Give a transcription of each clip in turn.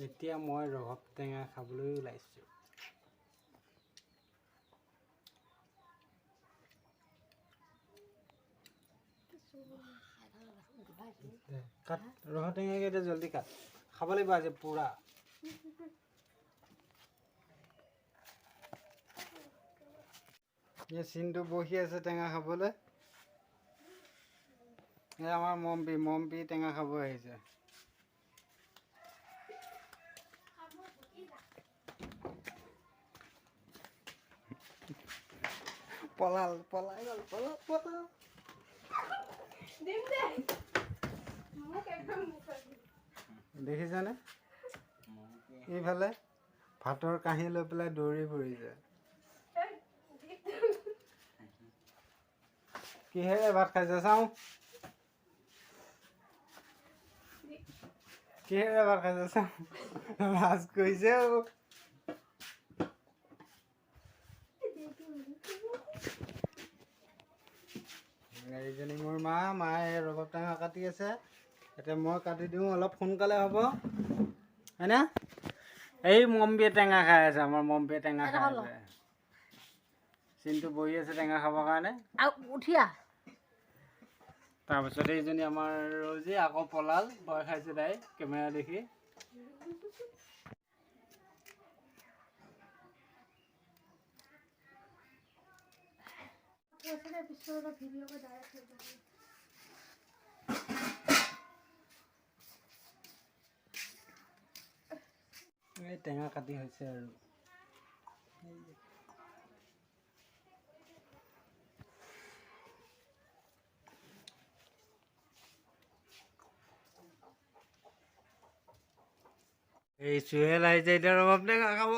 এতিয়া মই ৰবাব টেঙা খাবলৈ ওলাইছোঁ। কাট ৰবাব টেঙাকেইটা জলদি কাট, খাব লাগিব আজি পুৰা। এই চিনটো বহি আছে টেঙা খাবলৈ। এই আমাৰ মম্পি টেঙা খাব আহিছে। পলাই গ'ল। দেখিছানে? এইফালে ভাতৰ কাঁহী লৈ পেলাই দৌৰি ফুৰিছে। কিহেৰে ভাত খাইছে চাওঁ? কিহেৰে ভাত খাইছে চাওঁ? লাজ কৰিছে। এইজনী মোৰ মায়ে ৰবাব টেঙা কাটি আছে। এতিয়া মই কাটি দিওঁ, অলপ সোনকালে হ'ব হয়নে? এই মম্পিয়ে টেঙা খাই আছে, আমাৰ মম্পিয়ে টেঙা খাই আছে। চিনটো বহি আছে টেঙা খাবৰ কাৰণে। উঠিয়া তাৰপিছত এইজনী আমাৰ ৰজি আকৌ পলাল, ভয় খাইছে তাই কেমেৰা দেখি। এই টেঙা কাটি হৈছে আৰু এই চুহেল আহিছে এতিয়া ৰবাব টেঙা খাব।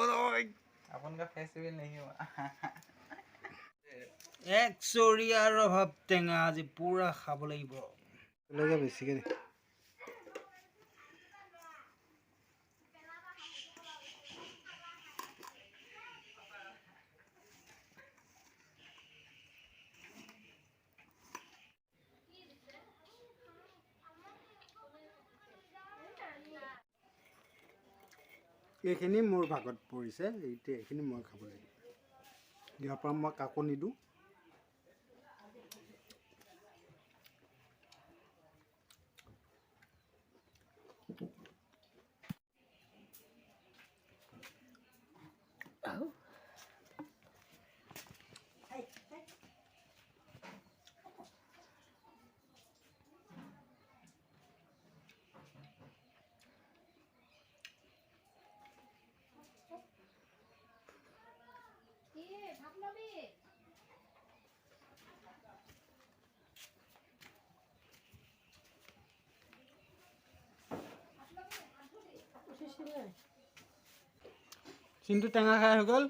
आपका फेस्टिवल नहीं हुआ। এক চৰিয়া ৰবাব টেঙা আজি পুৰা খাব লাগিব। বেছিকে দে। এইখিনি মোৰ ভাগত পৰিছে, এইখিনি মই খাব লাগিব। ইয়াৰ পৰা মই কাকো নিদিওঁ। চিনটো টেঙা খাই হৈ গ'ল।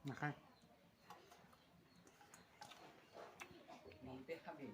নাখায়। मम्पी खाबी।